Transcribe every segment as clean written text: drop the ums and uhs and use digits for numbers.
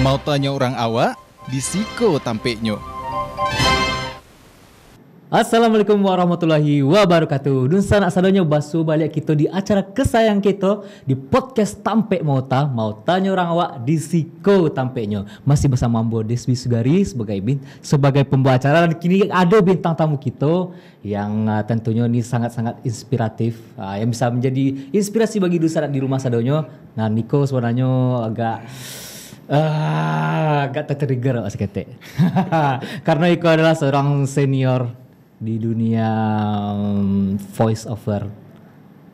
Mau tanya orang awak, disiko tampeknya. Assalamualaikum warahmatullahi wabarakatuh. Dun sanak sadonyo basu balik kita di acara kesayang kita di podcast Tampek Mauta. Mau tanya orang awak di Siko Tampeknya. Masih bersama Ambo Deswi Sugari sebagai pembawa acara, dan kini ada bintang tamu kita yang tentunya ini sangat-sangat inspiratif, yang bisa menjadi inspirasi bagi dun sanak di rumah sadonyo. Nah, Niko sebenarnya agak tertrigger sekete. Karena Iko adalah seorang senior di dunia voice over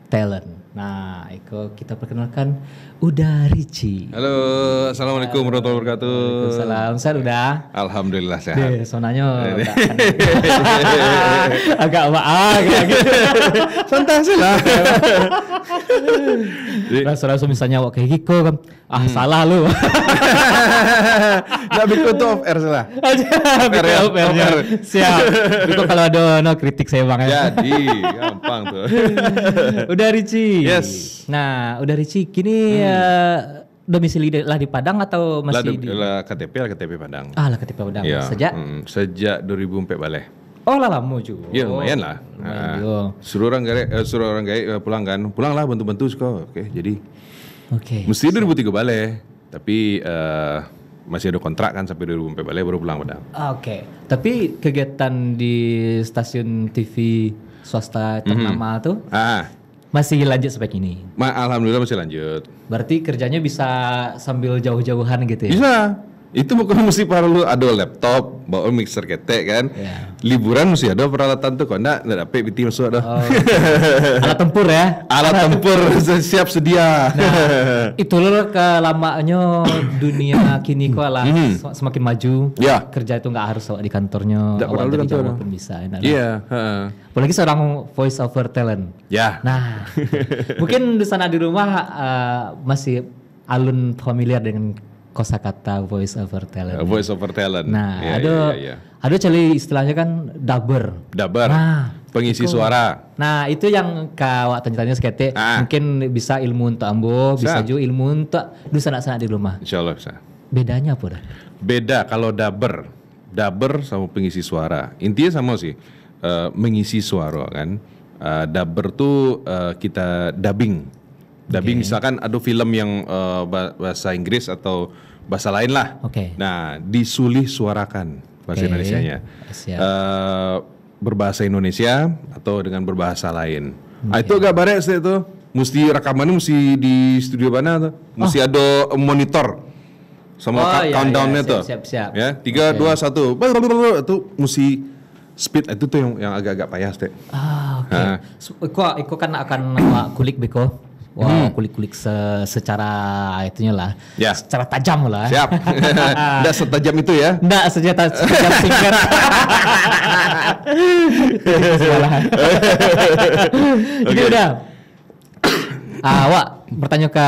talent. Nah, Iko kita perkenalkan Uda Ricci. Halo, assalamualaikum warahmatullahi wabarakatuh. Waalaikumsalam. Sehat udah? Alhamdulillah sehat. Sonanya agak gitu. Santai lah. Nah, soalnya misalnya awak kayak Iko kan, salah lu. Nggak bikin tuh off air salah. Off air. Siap. Iko kalau ada kritik saya bang ya. Jadi gampang tuh. Udah Ricci. Yes. Nah, udah Ricci kini domisili lah di Padang atau masih lah KTP Padang. Lah KTP Padang. Ya, Sejak 2004 balik. Oh lah lama juga. Ya lumayan lah. Suruh orang gaya pulang kan. Pulang lah bantu-bantu suka. Oke, jadi. Mesti 2003 balik. Tapi masih ada kontrak kan sampai 2004 balik baru pulang Padang. Tapi kegiatan di stasiun TV swasta ternama tuh masih lanjut sampai kini? Alhamdulillah masih lanjut. Berarti kerjanya bisa sambil jauh-jauhan gitu ya? Bisa. Itu bukan mesti perlu ada laptop, bawa mixer ketek kan. Yeah. Liburan mesti ada peralatan tuh, kok enggak dapet PT masuk dah. Alat tempur ya? Alat tempur siap sedia. Nah, itu loh kelamanya dunia kini kok lah semakin maju. Ya. Kerja itu nggak harus di kantornya. Nggak perlu di kantor pun bisa. Iya. Apalagi seorang voice over talent. Ya. Nah, mungkin di sana di rumah masih alun familiar dengan kosakata voice over talent. Voice over talent. Nah, ada cali istilahnya kan dubber. Nah, pengisi suara. Nah, itu yang kawak tanya-tanya sekete. Mungkin bisa ilmu untuk ambo, bisa juga ilmu untuk sanak-sanak di rumah. Insyaallah bisa. Bedanya apa dah? Beda kalau dubber sama pengisi suara. Intinya sama sih. Mengisi suara kan. Dubber tuh kita dubbing. Dubbing misalkan ada film yang bahasa Inggris atau bahasa lain lah. Nah, disulih suarakan bahasa Indonesianya. Berbahasa Indonesia atau dengan berbahasa lain. Itu agak barek sih itu. Mesti rekamannya mesti di studio mana tuh? Mesti ada monitor sama countdown-nya tuh. Siap. Ya, 3 2 1. Itu mesti speed itu tuh yang agak-agak payah sih. Iko kan akan kulik beko. Kulik-kulik secara itunya lah. Ya. Secara tajam lah. Siap. Nggak setajam itu ya. Nggak sejata singkat. Jadi udah. Awak bertanya ke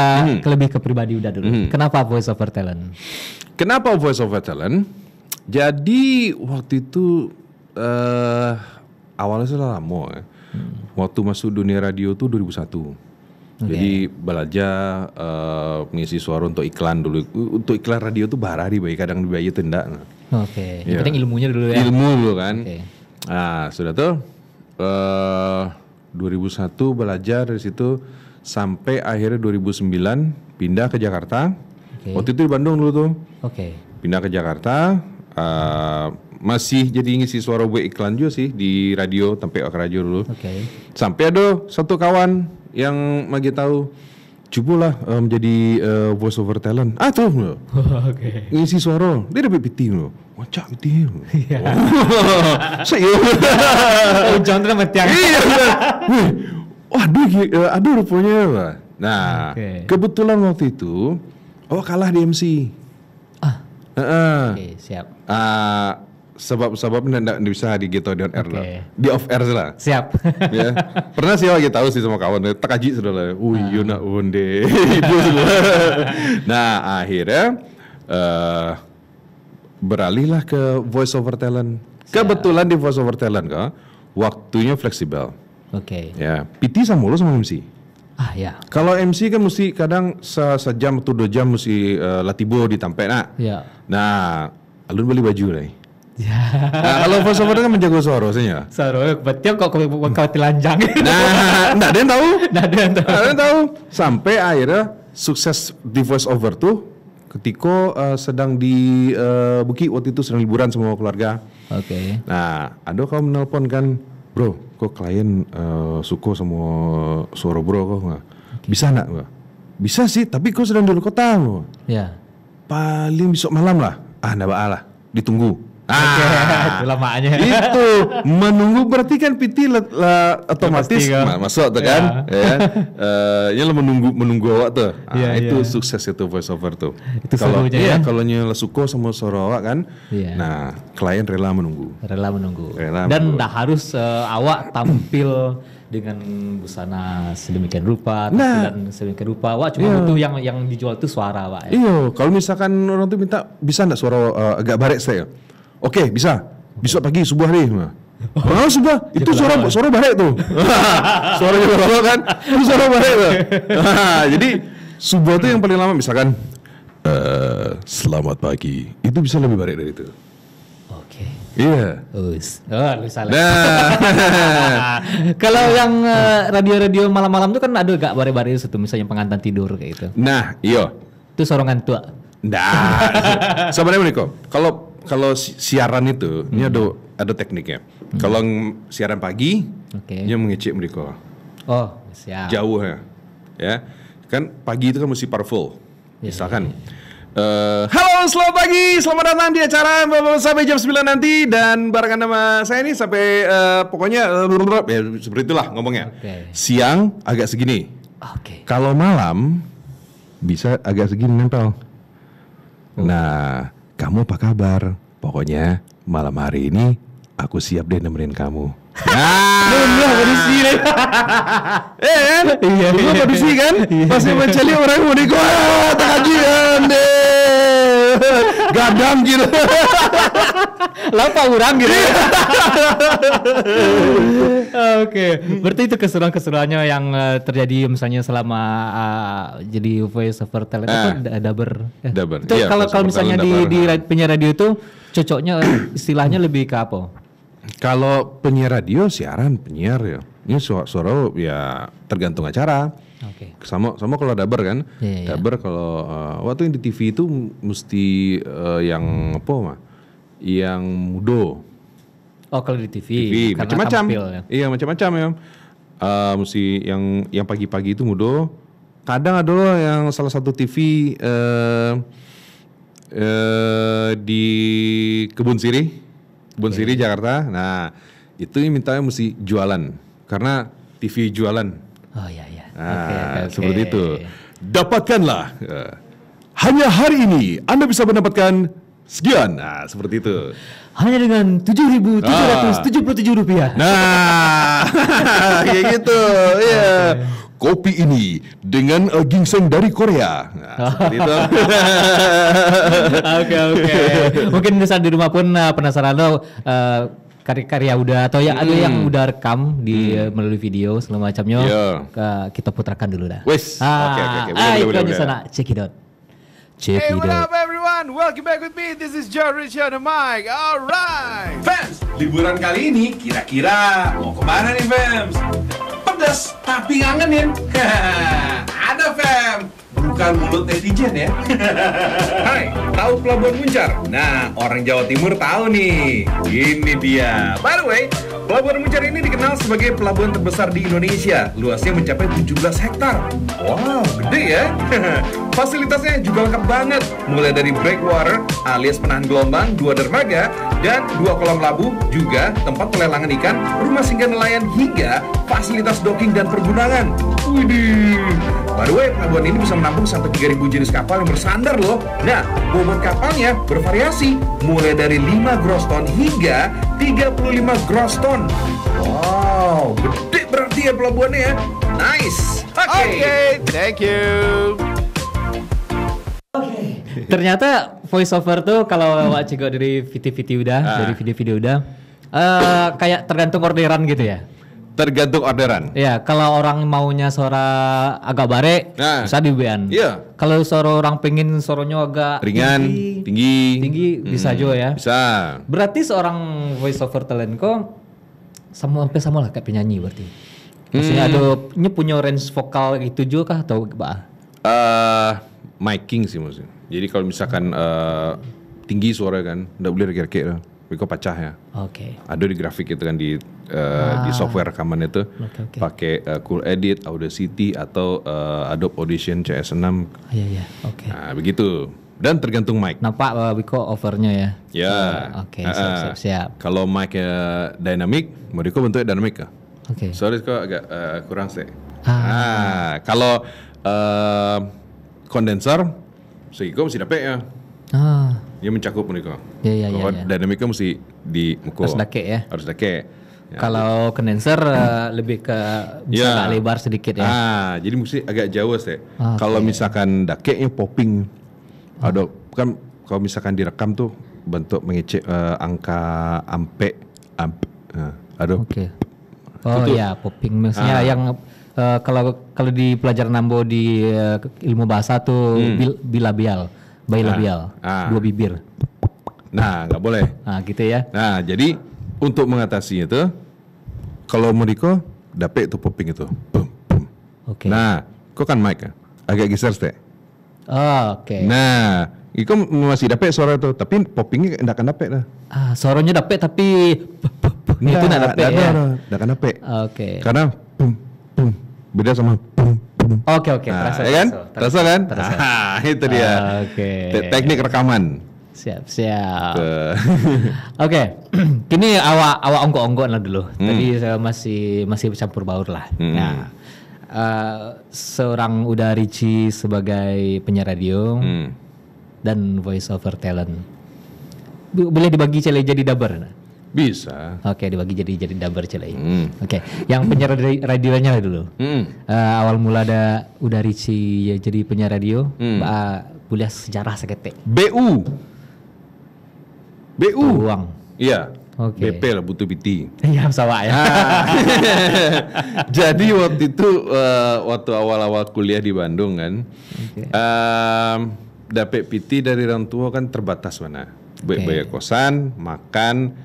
lebih ke pribadi udah dulu. Kenapa voice over talent? Kenapa voice over talent? Jadi waktu itu awalnya sudah lama ya. Waktu masuk dunia radio tuh 2001. Jadi belajar mengisi suara untuk iklan dulu. Untuk iklan radio tuh barari bayi, kadang dibayar tindak. Yang penting ilmunya dulu ya. Ilmu dulu kan. Nah, sudah tuh 2001 belajar dari situ sampai akhirnya 2009 pindah ke Jakarta. Waktu itu di Bandung dulu tuh. Pindah ke Jakarta. Masih jadi ngisi suara buat iklan juga sih di radio, Tampek Radio dulu. Sampai ada satu kawan yang lagi tahu, cobalah menjadi voice over talent. Tuh. Ngisi suara, dia dapat PT loh. Wacak PT. Saya. Jangan metiang. Aduh rupanya. Nah, kebetulan waktu itu kalah di MC. Siap. Sebab nggak bisa di gitu di on air lah, di off air lah. Siap. Ya. Pernah sih lagi tahu sih sama kawan, tak kaji sudah lah. Iya nak onde. Nah akhirnya beralihlah ke voice over talent. Kebetulan di voice over talent waktunya fleksibel. Oke. Ya, PT sama lo sama MC. Ya. Kalau MC kan mesti kadang sejam atau 2 jam mesti latibo di Tampek nak. Ya. Nah, alun beli baju lah. Ya. Nah, kalau voice over kan menjaga suara sebenarnya. Suara betul kok kau telanjang. Nah, enggak ada yang tahu. Enggak ada yang tahu. Sampai akhirnya sukses di voice over tuh ketika sedang di Bukit waktu itu sedang liburan sama keluarga. Oke. Nah, ada kau menelpon kan, bro, kok klien suka sama suara bro kok nggak? Bisa nggak? Bisa sih, tapi kau sedang di luar kota lo. Ya. Paling besok malam lah. Nggak lah, ditunggu. Oke, itu lamanya. Itu menunggu berarti kan PT otomatis masuk tuh kan, ya lo menunggu awak tuh. Itu sukses itu voice over tuh. Kalau kalau nyala suko sama suara awak kan, nah klien rela menunggu. Dan tak harus awak tampil dengan busana sedemikian rupa, tampilan sedemikian rupa. Wah, cuma butuh yang dijual itu suara, Pak. Iya, kalau misalkan orang tuh minta bisa enggak suara agak barek saya. Oke, bisa. Besok pagi subuh hari. Subuh. Itu suara barek tuh. Suara juga kan? Itu suara barek tuh. Jadi subuh tuh yang paling lama misalkan selamat pagi. Itu bisa lebih barek dari itu. Oke. Iya. Lu salah. Kalau yang radio-radio malam-malam tuh kan ada gak barek-barek itu misalnya pengantin tidur kayak gitu. Nah, iya. Itu sorongan tua. Nah, sebenarnya nih kok. Kalau siaran itu ini ada tekniknya. Kalau siaran pagi, dia mengecek mereka. Oh, siap. Jauh ya. Kan pagi itu kan mesti powerful. Misalkan, halo selamat pagi, selamat datang di acara sampai jam 9 nanti dan barengan sama saya ini sampai pokoknya ya seperti itulah ngomongnya. Siang agak segini. Kalau malam bisa agak segini nempel. Nah, kamu apa kabar? Pokoknya malam hari ini aku siap deh nemenin kamu. Nah, kondisi deh. Kan? Iya. Kondisi kan? Pasti mencari orang yang mau dikuat, tajian deh. Gadam gitu. Lapa orang gitu. Oke, berarti itu keseruan-keseruannya yang terjadi misalnya selama jadi voice over talent itu daber. Itu iya, kalau misalnya di penyiar radio itu cocoknya istilahnya lebih ke apa? Kalau penyiar radio, siaran penyiar ya. Ini suara ya tergantung acara. Sama kalau daber kan. Daber kalau waktu yang di TV itu mesti yang apa mah? Yang mudo. Oh, kalau di TV macam-macam. Ya. Iya, macam-macam ya. Mesti yang pagi-pagi itu mudo. Kadang ada loh yang salah satu TV di Kebun Siri Jakarta. Nah, itu mintanya mesti jualan karena TV jualan. Oh iya. Seperti itu. Dapatkanlah. Hanya hari ini Anda bisa mendapatkan sekian. Nah, seperti itu. Hanya dengan Rp7.777. Nah, kayak gitu. Iya. Kopi ini dengan ginseng dari Korea. Nah, seperti itu. Oke. Mungkin di rumah pun penasaran lo karya udah atau ya ada yang udah rekam di melalui video segala macamnya. Kita putarkan dulu dah. Wes. Oke. Boleh. Sana check it out. Hey, what up everyone? Welcome back with me. This is Joe Rich on the mic. Alright. Fans, liburan kali ini kira-kira mau kemana nih fans? Pedas tapi ngangenin. Ada fam. Bukan mulut netizen ya. Hai, tahu Pelabuhan Muncar? Nah, orang Jawa Timur tahu nih. Ini dia. By the way, Pelabuhan Muncar ini dikenal sebagai pelabuhan terbesar di Indonesia. Luasnya mencapai 17 hektar. Wow, gede ya. Fasilitasnya juga lengkap banget. Mulai dari breakwater alias penahan gelombang, 2 dermaga, dan 2 kolam labu, juga tempat pelelangan ikan, rumah singgah nelayan, hingga fasilitas docking dan pergunangan. Widih. By the way, pelabuhan ini bisa menampung sampai 3.000 jenis kapal yang bersandar loh. Nah, bobot kapalnya bervariasi, mulai dari 5 gross ton hingga 35 gross ton. Wow, gede berarti ya pelabuhannya ya. Nice. Okay, thank you. Ternyata voice over tuh kalau Wak Cigo dari video-video udah, kayak tergantung orderan gitu ya. Tergantung orderan. Ya, kalau orang maunya suara agak bare, bisa di WN. Iya. Kalau suara orang pengen suaranya agak ringan, tinggi, bisa juga ya. Bisa. Berarti seorang voice over talent kok sama lah kayak penyanyi berarti. Maksudnya ada punya range vokal itu juga kah atau apa? Miking sih maksudnya. Jadi kalau misalkan tinggi suara kan, enggak boleh rek-rek Biko pecah ya. Oke. Ada di grafik itu kan di software rekaman itu pakai Cool Edit, Audacity atau Adobe Audition CS6. Iya. Oke. Nah, begitu. Dan tergantung mic. Nampak Biko overnya ya. Ya. Oke, siap. Kalau mic dynamic, mau Biko bentuknya dynamic kah? Oke. Sorry kok agak kurang sih. Kalau kondenser, Seiko mesti dapat ya. Dia mencakup Meniko. Iya. Dynamicnya mesti di muko. Harus dake ya. Harus dake. Ya, kalau kondenser lebih ke bisa agak lebar sedikit ya. Jadi mesti agak jauh sih. Kalau misalkan dake-nya popping. Ada kan kalau misalkan direkam tuh bentuk mengecek angka amp. Oke. Oh iya, popping maksudnya yang kalau di pelajaran Nambo di ilmu bahasa tuh bilabial. Bayi labial, dua bibir. Nah, nggak boleh. Nah, gitu ya. Nah, jadi untuk mengatasi itu, kalau Moriko dapet itu popping itu. Oke. Nah, kok kan mic kan? Agak geser sih. Oke. Nah, Iko masih dapet suara itu, tapi poppingnya nggak akan dapet lah. Suaranya dapet tapi itu nggak dapet ya. Nggak akan dapet. Oke. Karena beda sama Oke. Terasa kan? Terasa kan? Itu dia. Oke. Teknik rekaman. Siap. Oke. Kini awak onggok-onggok lah dulu. Tadi saya masih campur baur lah. Nah, seorang Uda Richie sebagai penyiar radio dan voice over talent. Boleh dibagi cele jadi dabar? Bisa. Oke, dibagi jadi dabar cele. Oke, yang penyiar radionya dulu. Awal mula ada Uda Richie ya jadi penyiar radio. Kuliah sejarah seketek. BU. Uang. Iya. Oke. BP lah butuh PT. Iya, sama ya. Jadi waktu itu waktu awal-awal kuliah di Bandung kan, dapat PT dari orang tua kan terbatas mana. Bayar kosan, makan,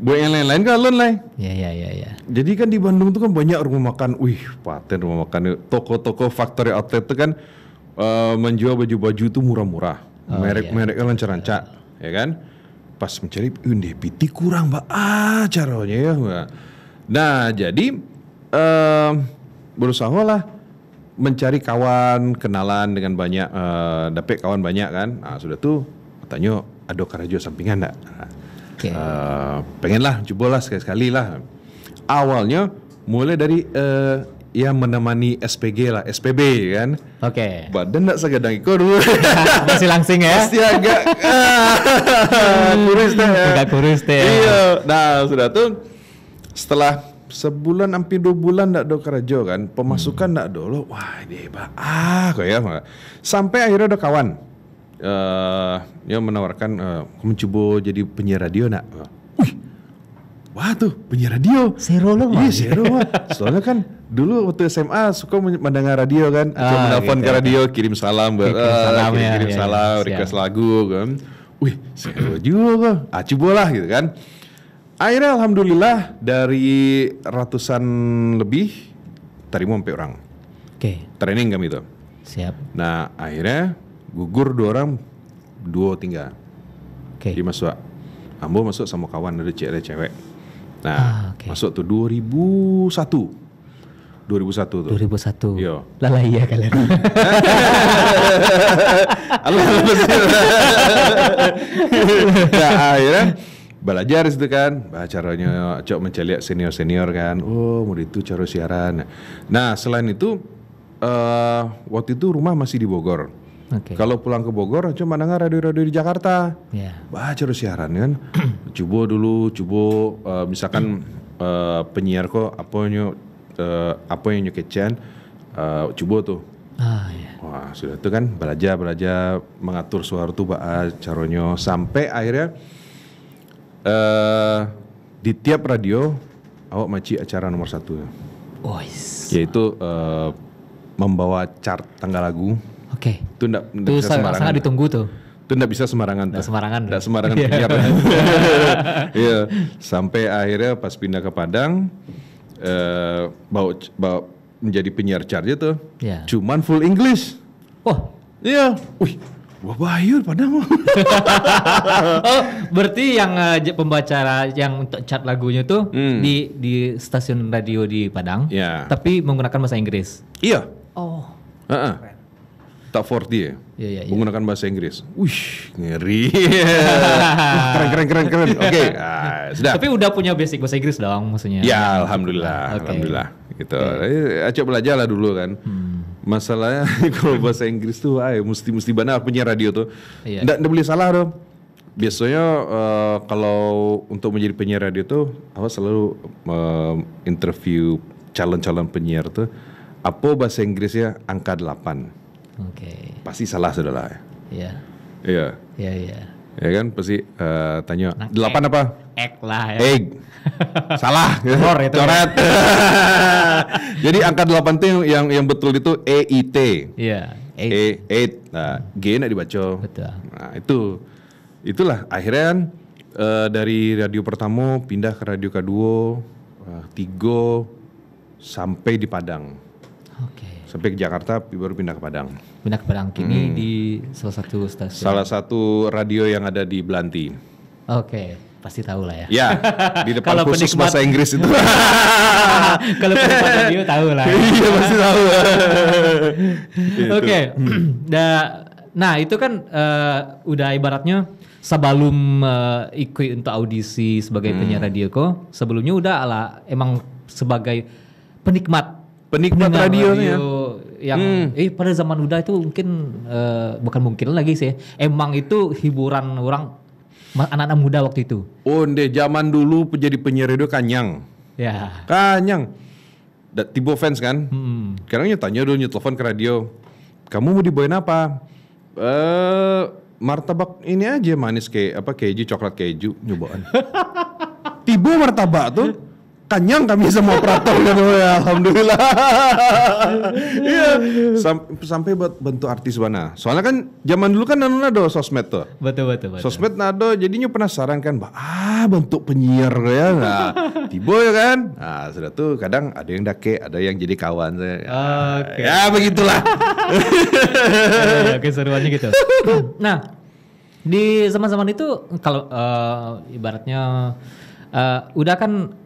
buat yang lain-lain kan alon lah. Iya. Jadi kan di Bandung tuh kan banyak rumah makan, paten rumah makan, toko-toko factory outlet tuh kan menjual baju-baju tuh murah-murah, merek-mereknya lancar-lancar, ya kan? Pas mencari, PT kurang caranya ya. Nah jadi berusaha lah mencari kawan, kenalan dengan banyak, dapet kawan banyak kan. Nah sudah tuh tanya ada karajo sampingan enggak? Pengen lah, cobalah sekali-sekali lah. Awalnya mulai dari yang menemani SPG lah, SPB kan. Oke. Badan enggak segadang ikut dulu. Masih langsing ya? Pasti agak kurus deh. Agak kurus deh. Iya. Nah sudah tuh setelah sebulan hampir 2 bulan enggak ada karajo kan, pemasukan enggak dulu. Wah ini hebat. Kok ya. Sampai akhirnya ada kawan. Dia menawarkan mencoba jadi penyiar radio nak. Wah tuh penyiar radio. Seru loh. Iya seru. Soalnya kan dulu waktu SMA suka mendengar radio kan, menelpon ke radio, kirim salam, kirim salam, request lagu kan. Seru juga. Coba lah gitu kan. Akhirnya alhamdulillah dari ratusan lebih terima sampai orang. Oke. Training kami itu. Siap. Nah akhirnya gugur 2 orang, 2 tinggal. Oke. Dia masuk, Ambo masuk sama kawan ada cewek. Nah, masuk tuh 2001 tuh. 2001. Iya. Lalai ya kalian. Nah, akhirnya belajar itu kan, caranya cok mencari senior kan. Mau itu cara siaran. Nah, selain itu waktu itu rumah masih di Bogor. Kalau pulang ke Bogor cuma dengar radio-radio di Jakarta. Baca siaran kan. Coba misalkan penyiar kok apa yang nyukecen, coba tuh. Wah sudah tuh kan belajar mengatur suara tuh caranya sampai akhirnya di tiap radio awak maci acara nomor 1. Yaitu membawa chart tanggal lagu. Oke. Itu enggak bisa sembarangan. Sangat ditunggu tuh. Itu enggak bisa sembarangan. Enggak sembarangan penyiar. Iya, sampai akhirnya pas pindah ke Padang bawa menjadi penyiar chart itu. Yeah. Cuman full English. Oh, iya. Wih, wah Bayu Padang. oh, berarti yang pembacara yang untuk chart lagunya tuh di stasiun radio di Padang, tapi menggunakan bahasa Inggris. Iya. Oh. Top 40 ya. Iya. Menggunakan bahasa Inggris. Wih, ngeri. keren. Oke. Sudah. Tapi udah punya basic bahasa Inggris dong maksudnya. Ya, alhamdulillah. Gitu. Acok belajar lah dulu kan. Masalahnya kalau bahasa Inggris tuh mesti benar penyiar radio tuh. Nggak boleh salah dong. Biasanya kalau untuk menjadi penyiar radio tuh aku selalu interview calon-calon penyiar tuh apa bahasa Inggrisnya angka 8. Oke. Pasti salah saudara. Iya. Ya kan pasti tanya 8 apa? Egg lah ya. Egg. Salah. Coret. Jadi angka 8 itu yang betul itu EIT. Iya. E8. Nah, G nak dibaca. Betul. Nah, itulah akhirnya kan dari radio pertama pindah ke radio kedua, 3 sampai di Padang. Oke. Sampai ke Jakarta baru pindah ke Padang. Pindah ke Padang kini di salah satu stasiun. Salah satu radio yang ada di Belanti. Oke, pasti tahu lah ya. Ya, di depan khusus bahasa Inggris itu. Kalau penikmat radio tahu lah. Iya, pasti tahu. Oke. Nah, itu kan udah ibaratnya sebelum ikut untuk audisi sebagai penyiar radio kok, sebelumnya udah emang sebagai penikmat radionya. Yang pada zaman udah itu mungkin bukan mungkin lagi sih. Emang itu hiburan orang anak-anak muda waktu itu. Oh, zaman dulu jadi penyiar radio kanyang. Ya. Kanyang. Tiba fans kan? Sekarang tanya dulu telepon ke radio. Kamu mau dibawain apa? Martabak ini aja manis keju, coklat keju nyobaan. Tiba martabak tuh kanyang kami semua operator kan, ya alhamdulillah. Iya, sampai buat bentuk artis mana. Soalnya kan zaman dulu kan nado sosmed tuh. Betul. Sosmed nado, jadinya penasaran kan, bentuk penyiar ya. Nah, tiba ya kan. Nah, sudah tuh kadang ada yang dake, ada yang jadi kawan saya. Oke. Ya begitulah. Keseruannya gitu. Nah, di zaman-zaman itu kalau ibaratnya udah kan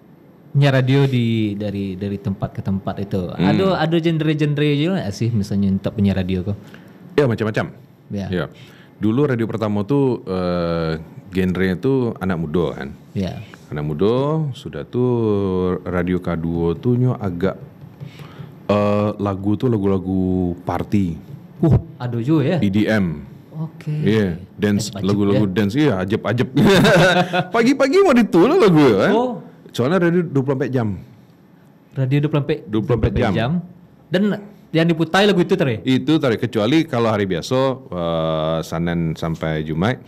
penyiar radio dari tempat ke tempat itu. Ada genre-genre juga nggak sih misalnya untuk penyiar radio kok? Ya macam-macam. Ya. Dulu radio pertama tuh genre-nya tuh anak muda kan. Ya. Anak muda sudah tuh radio K2 tuh agak lagu-lagu party. Ada juga ya. EDM. Oke. Iya, dance lagu-lagu dance ajeb-ajeb. Pagi-pagi mau ditulis lagu ya kan. Soalnya radio 24 jam. Radio 24 jam. Dan yang diputai lagu itu tadi? Itu tadi, kecuali kalau hari biasa Senin sampai Jumat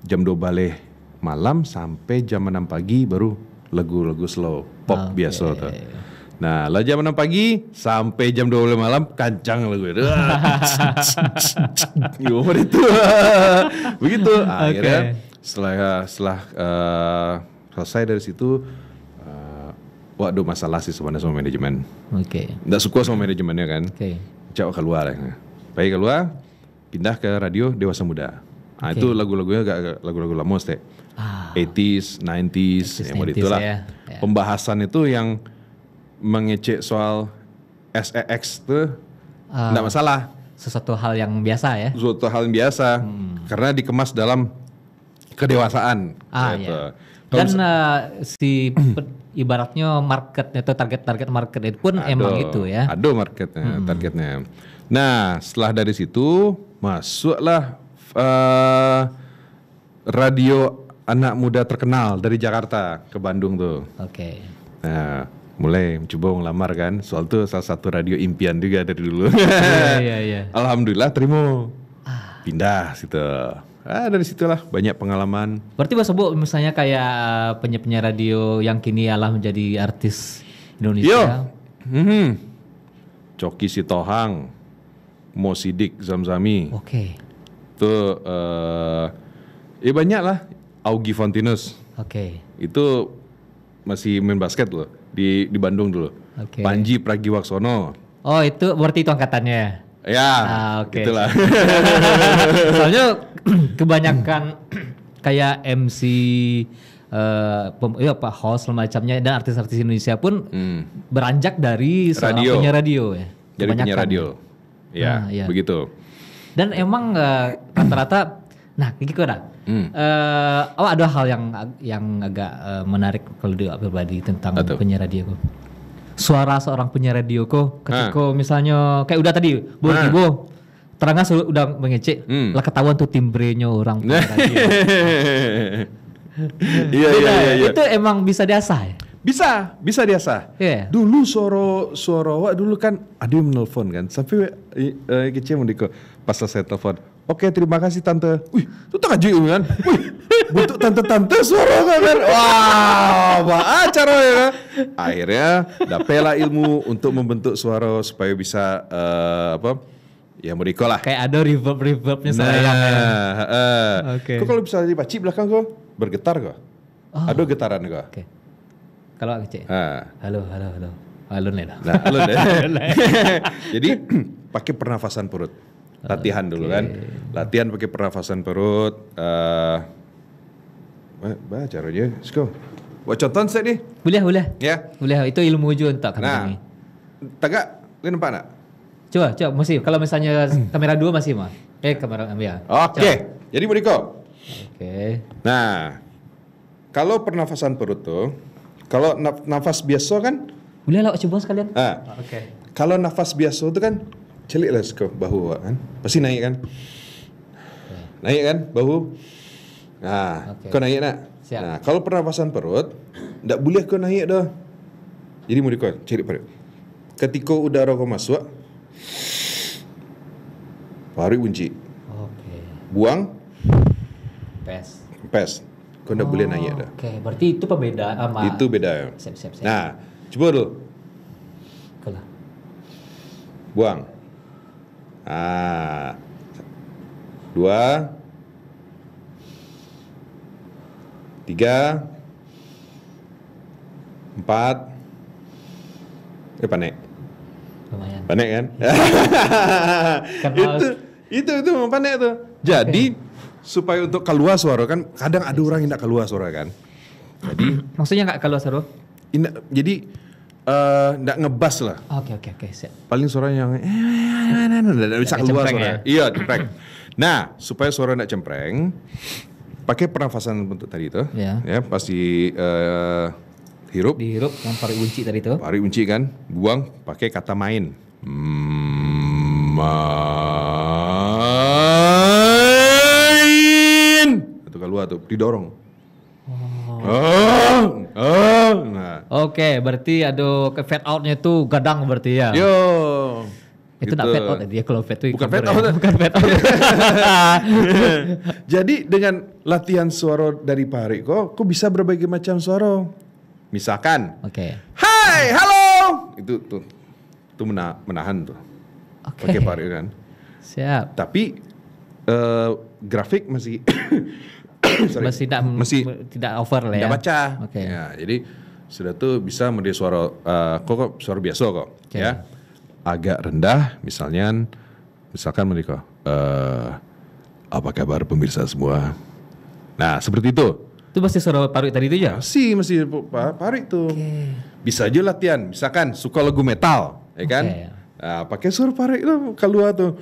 jam 2 balik malam sampai jam 6 pagi baru lagu-lagu slow pop biasa tuh. Nah, lah jam 6 pagi sampai jam 12 malam kancang lagu itu. Begitu. Akhirnya setelah selesai dari situ waduh masalah sih sebenarnya sama manajemen. Nggak suka sama manajemennya kan. Coba keluar. Baik keluar, pindah ke radio Dewasa Muda. Nah itu lagu-lagunya agak lagu-lagu lama sih. 80s, 90s, yang itulah. Pembahasan itu yang mengecek soal SEX tuh nggak masalah. Sesuatu hal yang biasa ya. Sesuatu hal yang biasa. Karena dikemas dalam kedewasaan. Iya. Dan ibaratnya marketnya atau target market itu pun emang itu ya. Ada marketnya, targetnya. Nah, setelah dari situ masuklah radio anak muda terkenal dari Jakarta ke Bandung tuh. Nah, mulai mencoba ngelamar kan. Soal itu salah satu radio impian juga dari dulu. Iya. Alhamdulillah terima. Pindah situ. dari situlah banyak pengalaman. Berarti Mas Bobo misalnya kayak penyiar radio yang kini alah menjadi artis Indonesia. Coki Sitohang, Mo Sidik, Zamzami. Oke. Itu banyak lah. Augie Fontinus. Oke. Itu masih main basket loh di Bandung dulu. Oke. Panji Pragiwaksono. Oh itu berarti itu angkatannya. Ya, Oke. itulah. Soalnya kebanyakan kayak MC, Pak host macamnya dan artis-artis Indonesia pun beranjak dari seorang penyiar radio ya. Dari penyiar radio. Ya, iya. begitu. Dan emang rata-rata, nah gitu dah. Ada hal yang agak menarik kalau dia pribadi tentang penyiar radio. Suara seorang penyiar radio ketika misalnya kayak udah tadi Bo terangnya udah mengecek lah ketahuan tuh timbrenya orang penyiar radio. Iya. Itu emang bisa diasah ya? Bisa diasah. Yeah. Dulu suara awak dulu kan ada yang menelpon kan. Sampai kecil mendiko pas selesai telepon. Oke, terima kasih tante. Wih, itu tak aja kan. Wih, bentuk tante-tante suara kan. Wah, apa cara ya kan. Akhirnya dapatlah ilmu untuk membentuk suara supaya bisa ya mendiko lah. Kayak ada reverbnya sayang. Oke. Kok kalau bisa dipaci belakang kok bergetar kok. Ada getaran kok. Oke. Kalau kecil. Halo. Halo nih. Nah, halo deh. Jadi pakai pernafasan perut. Latihan dulu kan. Latihan pakai pernafasan perut. Caranya, let's go. Buat contoh saya nih. Boleh. Ya. Boleh, itu ilmu juga untuk kami. Tagak, lu nampak nak? Coba masih. Kalau misalnya kamera 2 masih mah. Kamera ya. Oke. Jadi Budiko. Oke. Nah, kalau pernafasan perut tuh, kalau nafas biasa kan? Boleh lah coba sekalian. Oke. Kalau nafas biasa tuh kan, celiklah ke bahu kan, pasti naik kan? Naik kan bahu? Nah, kau naik nak? Siap. Nah, kalau pernafasan perut, tak boleh kau naik dah. Jadi mau kau celik perut. Ketika udara kau masuk, tarik kunci. Oke. Buang. Pes. Kau tak boleh naik dah. Oke, berarti itu pembeda sama. Itu beda. Siap. Nah, coba dulu. Kalah. Buang. 2 3 4 panik. Lumayan. Panik kan? itu memang panik tuh. Jadi supaya untuk keluar suara kan kadang ada orang yang tak keluar suara kan. Jadi maksudnya enggak keluar suara? Jadi nggak ngebas lah. Oke, siap. Paling suaranya yang nggak bisa keluar suara. Ya? Iya, cempreng. Nah, supaya suara nggak cempreng, pakai pernafasan bentuk tadi itu. Ya. Pasti hirup. Dihirup yang tarik kunci tadi itu. Tarik kunci kan, buang pakai kata main. Main. Itu keluar tuh, didorong. Nah. Oke, berarti ada ke fade outnya tuh gadang berarti ya. Yo. Itu nak fade out dia kalau fade itu bukan fade out. Bukan fade out. Jadi dengan latihan suara dari Pak Harik kok bisa berbagai macam suara. Misalkan, hai, halo. Itu menahan tuh. Pakai Pak Harik kan. Siap. Tapi grafik masih masih tidak over lah ya. Tidak baca. Ya, jadi sudah tuh bisa menjadi suara kok suara biasa kok. Ya. Agak rendah misalkan mereka apa kabar pemirsa semua. Nah, seperti itu. Itu pasti suara Pak Harik tadi itu ya? Masih Pak Harik tuh. Bisa aja latihan. Misalkan suka lagu metal, ya kan? Nah, pakai suara Pak Harik itu keluar tuh.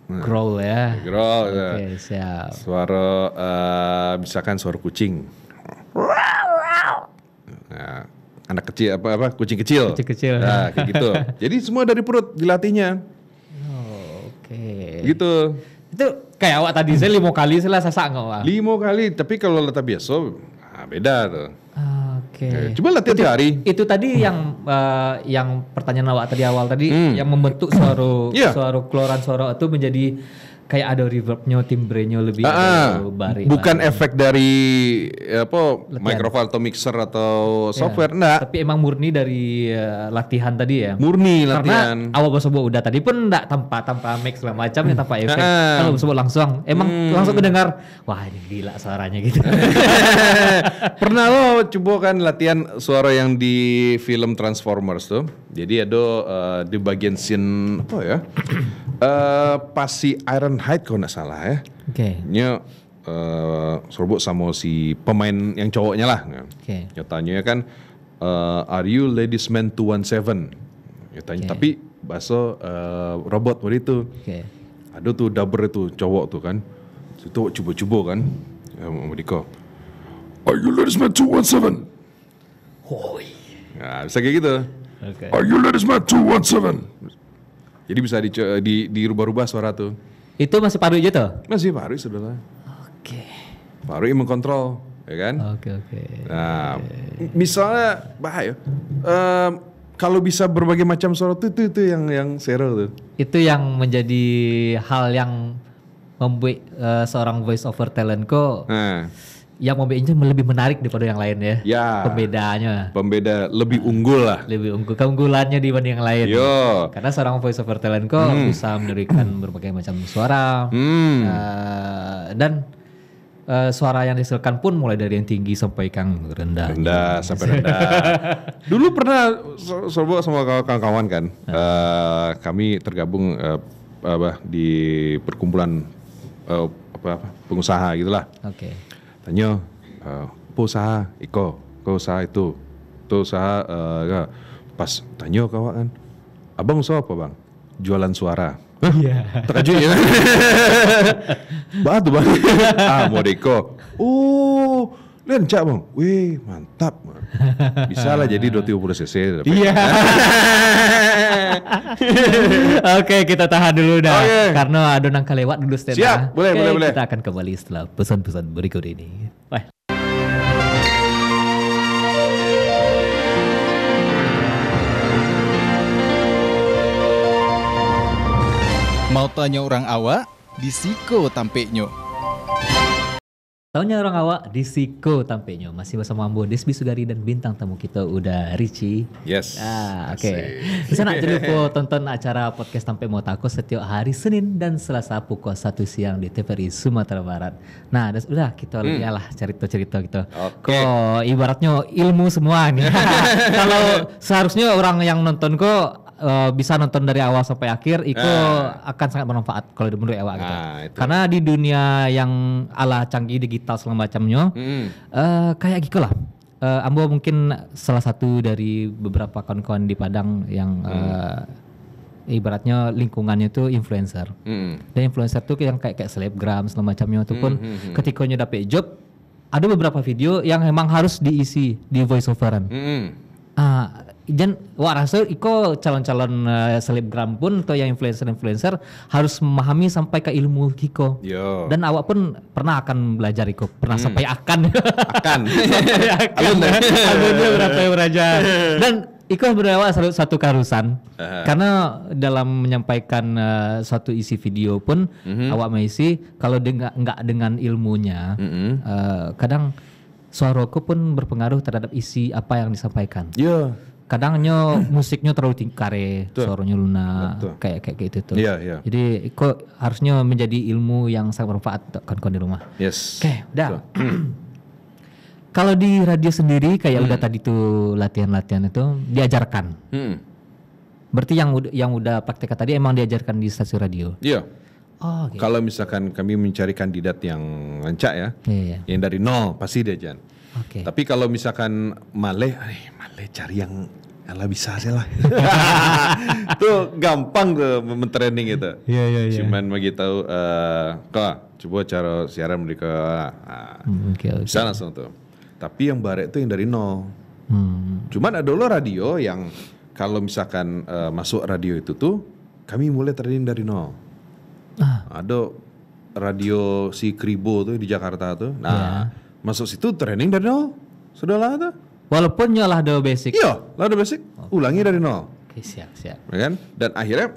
Growl ya. Growl. Oke, siap. Suara misalkan suara kucing. Nah, anak kecil kucing kecil. Nah, kayak gitu. Jadi semua dari perut dilatihnya. Oke. Gitu. Itu kayak awak tadi saya 5 kali saya sasak enggak, Wak? 5 kali, tapi kalau letak biasa beda tuh. Coba latihan sehari. Itu tadi yang pertanyaan awak tadi awal tadi yang membentuk suara keluaran suara itu menjadi kayak ada reverbnya, timbrenya lebih barik. Bukan efek dari mikrofon atau mixer atau software, enggak. Tapi emang murni dari latihan tadi ya. Murni latihan. Karena awal sebut udah tadi pun enggak tanpa mix segala macam ya, tanpa efek. Kalau sebut langsung langsung kedengar, wah ini gila suaranya gitu. Pernah lo coba kan latihan suara yang di film Transformers tuh. Jadi ada di bagian scene apa ya? Pas si Ironhide kalau nggak salah ya. Nya serbuk sama si pemain yang cowoknya lah. Nyatanya kan are you ladies man 217? Nyatanya tapi bahasa robot waktu itu. Ada tuh dubber itu cowok tuh kan. Itu coba-coba kan. Mereka are you ladies man 217? Hoi. Nah, bisa kayak gitu. Are you ladies man 217? Jadi bisa dirubah-rubah suara tuh. Itu masih Paru aja tuh? Masih Paru saudara. Paru yang mengkontrol, ya kan? Nah, misalnya bahaya. Kalau bisa berbagai macam suara itu yang seru tuh. Itu yang menjadi hal yang membuat seorang voice over talent kok. Yang membuatnya lebih menarik daripada yang lain ya. Pembeda lebih unggul lah. Lebih unggul, keunggulannya dibanding yang lain. Karena seorang voice over talent kok bisa memberikan berbagai macam suara. Dan suara yang dihasilkan pun mulai dari yang tinggi sampai yang rendah. Sampai rendah. Dulu pernah sama kawan-kawan kan. Kami tergabung di perkumpulan pengusaha gitulah. Tanya, usaha Iko, usaha itu usaha pas tanya kawan kan, abang usaha apa bang? Jualan suara. Terkejut ya. Batu bang. Modeko. Lencak bang. Wih mantap. Bisa lah jadi 20 cc. Oke, kita tahan dulu dah. Karena ada nangka lewat dulu stand. Siap, boleh. Kita akan kembali setelah pesan-pesan berikut ini. Bye. Mau tanya orang awak, di Siko tampeknya. Taunya orang awak di Siko tampeknya. Masih bersama Ambo Desbi Sugari dan bintang tamu kita udah Richie. Yes. Bisa nak jadi tonton acara podcast Tampek Motako setiap hari Senin dan Selasa pukul 1 siang di TVRI Sumatera Barat. Nah, udah kita lihat lah cerita-cerita gitu. Kok ibaratnya ilmu semua nih. Kalau seharusnya orang yang nonton kok bisa nonton dari awal sampai akhir itu akan sangat bermanfaat kalau menurut awak gitu. Karena di dunia yang ala canggih digital segala macamnya kayak gitu lah. Ambo mungkin salah satu dari beberapa kawan-kawan di Padang yang ibaratnya lingkungannya itu influencer. Dan influencer tuh yang kayak selebgram segala macamnya itu pun ketika nyoba dapet job ada beberapa video yang memang harus diisi di voice overan. Dan rasa iko calon-calon selebgram pun atau yang influencer harus memahami sampai ke ilmu Kiko. Dan awak pun pernah akan belajar iko, pernah sampai akan. Alunnya berapa beraja. Dan iko berawak satu keharusan karena dalam menyampaikan suatu isi video pun awak mengisi kalau enggak dengan ilmunya kadang suaraku pun berpengaruh terhadap isi apa yang disampaikan. Kadangnya musiknya terlalu tingkare, suaranya lunak, kayak gitu tuh. Jadi kok harusnya menjadi ilmu yang sangat bermanfaat untuk kawan-kawan di rumah. Oke, udah. Kalau di radio sendiri kayak udah tadi tuh latihan-latihan itu diajarkan. Berarti yang udah praktek tadi emang diajarkan di stasiun radio. Kalau misalkan kami mencari kandidat yang lancak ya, yang dari nol pasti diajar. Tapi kalau misalkan Malay cari yang ala bisa aja lah. Tuh gampang tuh mentraining itu. Cuman bagi tahu coba cara siaran mereka bisa langsung tuh. Tapi yang barek tuh yang dari nol. Cuman ada loh radio yang kalau misalkan masuk radio itu tuh kami mulai training dari nol. Ada radio si Kribo tuh di Jakarta tuh. Nah, masuk situ training dari nol. Sudahlah tuh. Walaupun nyolah do basic. Iya, lah udah basic, ulangi dari nol. Oke, siap. Ya kan? Dan akhirnya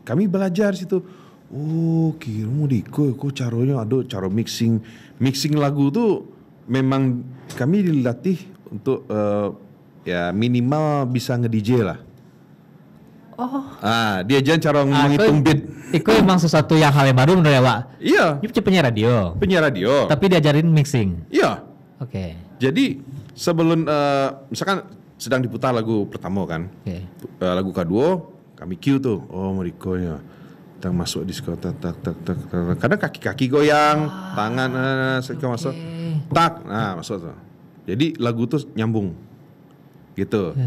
kami belajar situ. Oh, kira mau diko caranya ada cara mixing lagu tuh memang kami dilatih untuk ya minimal bisa nge-DJ lah. Diajarin cara menghitung beat. Itu emang sesuatu yang hal yang baru menurut Wak. Iya. Ini penyiar radio. Tapi diajarin mixing. Iya. Oke. Jadi sebelum misalkan sedang diputar lagu pertama kan, lagu kedua kami cue tuh, oh Marikonya, kita masuk disco, tak. Kadang kaki goyang, tangan masuk, tak, masuk tuh. Jadi lagu tuh nyambung, gitu.